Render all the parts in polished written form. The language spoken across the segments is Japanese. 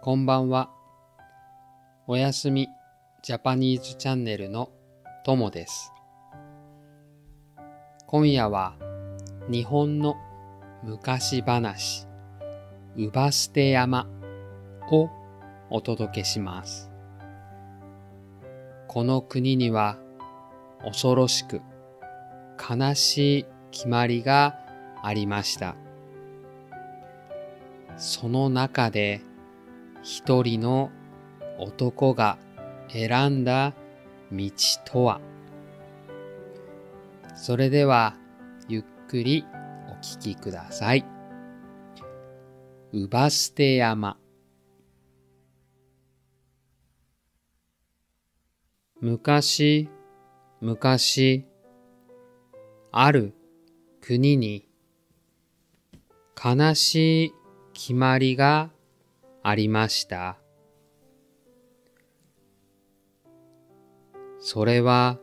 こんばんは。おやすみジャパニーズチャンネルのともです。今夜は日本の昔話、うばすて山をお届けします。この国には恐ろしく悲しい決まりがありました。その中で一人の男が選んだ道とは。それではゆっくりお聞きください。うばすて山。昔々ある国に悲しい決まりがありました。それは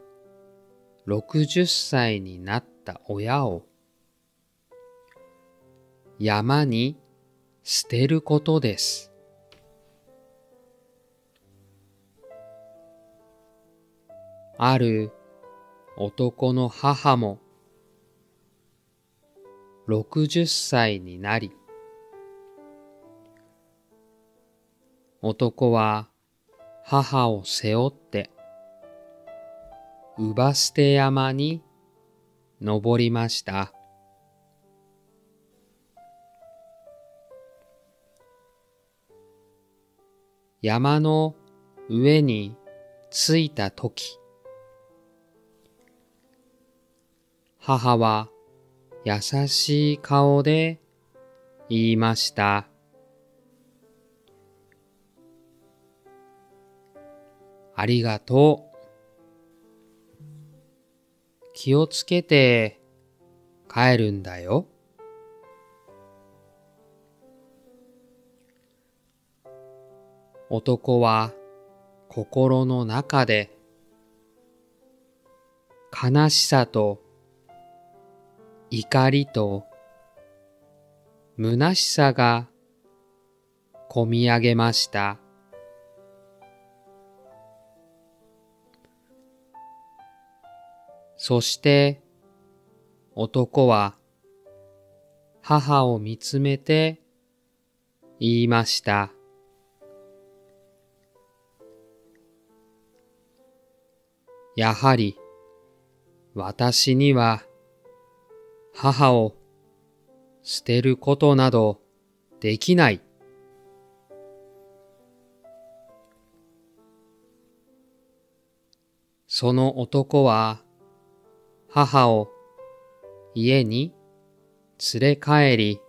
60歳になった親を山に捨てることです。ある男の母も60歳になり、男は母を背負ってうばすて山に登りました。山の上に着いたとき、母は優しい顔で言いました。ありがとう。気をつけて帰るんだよ。男は心の中で悲しさと怒りと虚しさがこみ上げました。そして男は母を見つめて言いました。やはり私には母を捨てることなどできない。その男は母を家に連れ帰り、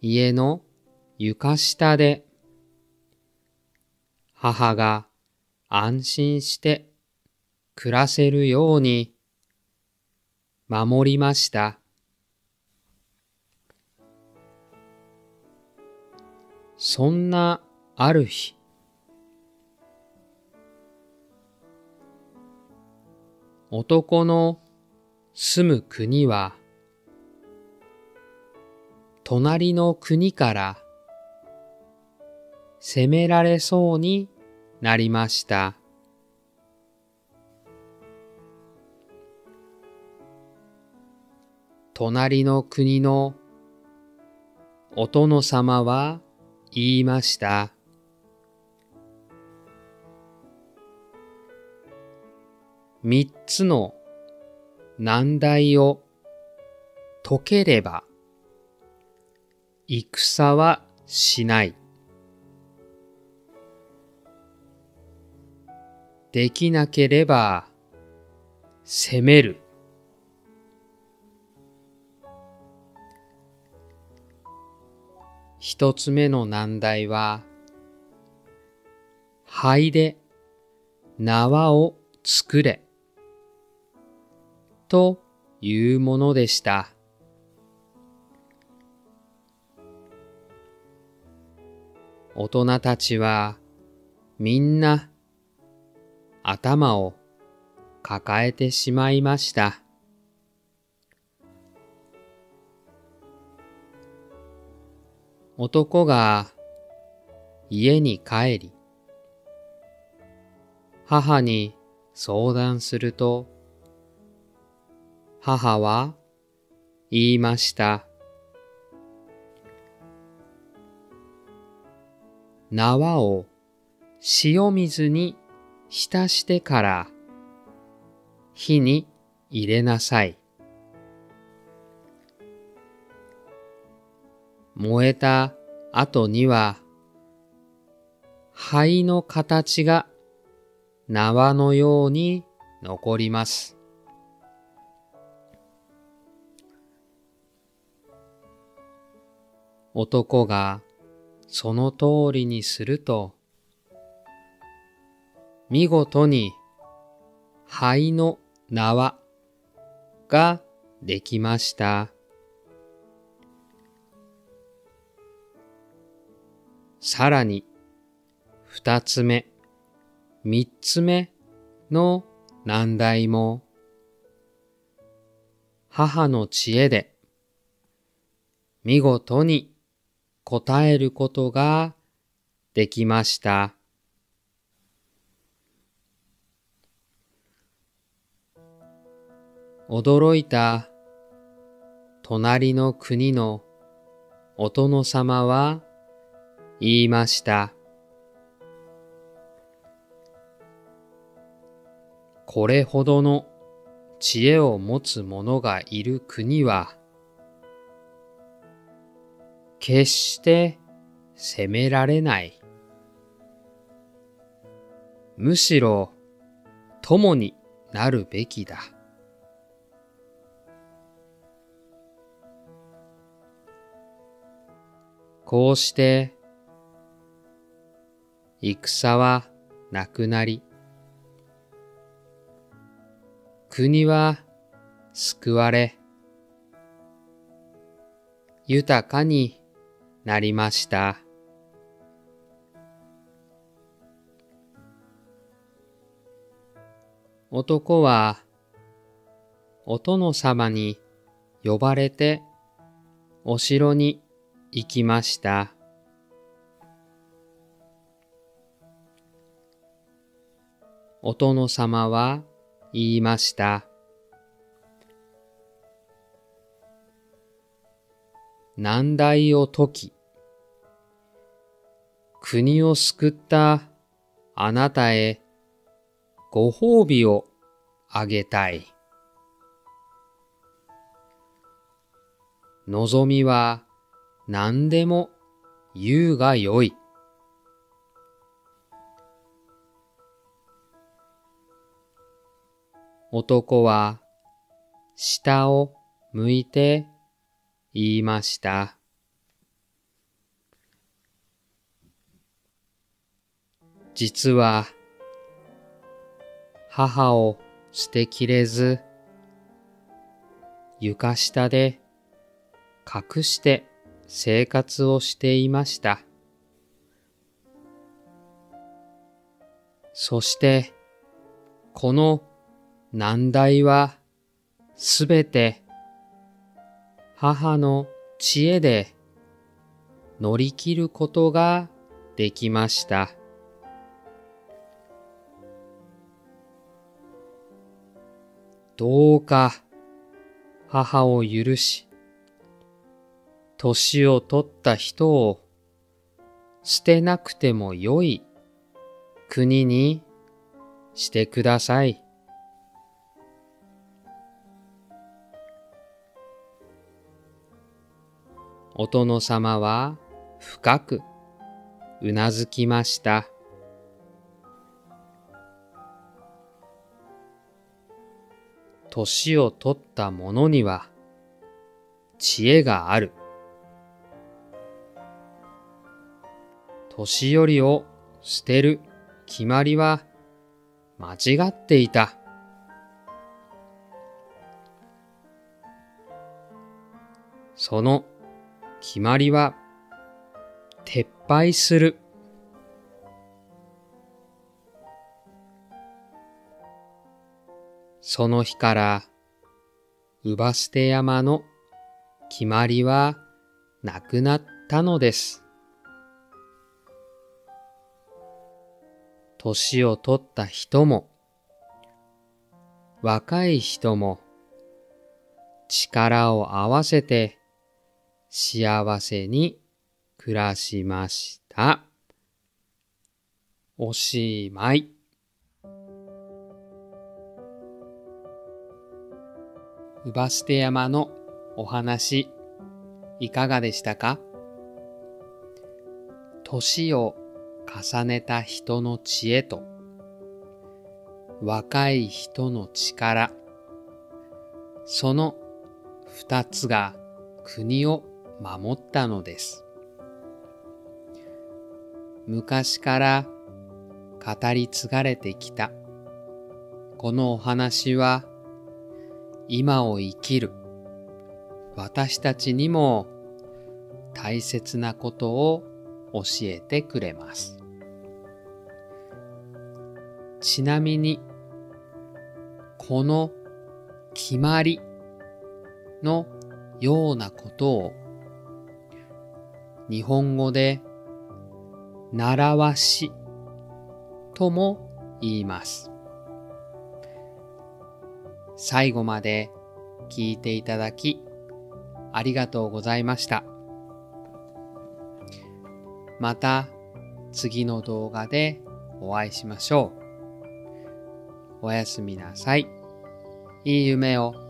家の床下で母が安心して暮らせるように守りました。そんなある日、男の住む国は隣の国から攻められそうになりました。隣の国のお殿様は言いました。3つの難題を解ければ戦はしない。できなければ攻める。1つ目の難題は、灰で縄を作れというものでした。大人たちはみんな頭を抱えてしまいました。男が家に帰り、母に相談すると、母は言いました。縄を塩水に浸してから火に入れなさい。燃えた後には灰の形が縄のように残ります。男がその通りにすると、見事に灰の縄ができました。さらに二つ目、三つ目の難題も母の知恵で見事に答えることができました。驚いた隣の国のお殿様は言いました。これほどの知恵を持つ者がいる国は、決して責められない。むしろ友になるべきだ。こうして戦はなくなり、国は救われ、豊かになりました。男はお殿様に呼ばれてお城に行きました。お殿様は言いました。難題を解き、国を救ったあなたへご褒美をあげたい。望みは何でも言うがよい。男は下を向いて言いました。実は母を捨てきれず、床下で隠して生活をしていました。そしてこの難題はすべて母の知恵で乗り切ることができました。どうか母を許し、年を取った人を捨てなくてもよい国にしてください。お殿様は深くうなずきました。年を取った者には知恵がある。年寄りを捨てる決まりは間違っていた。その決まりは撤廃する。その日から姥捨山の決まりはなくなったのです。年を取った人も、若い人も、力を合わせて幸せに暮らしました。おしまい。うばすて山のお話、いかがでしたか？年を重ねた人の知恵と、若い人の力、その二つが国を守ったのです。昔から語り継がれてきたこのお話は、今を生きる私たちにも大切なことを教えてくれます。ちなみに、この決まりのようなことを日本語で習わしとも言います。最後まで聞いていただきありがとうございました。また次の動画でお会いしましょう。おやすみなさい。いい夢を。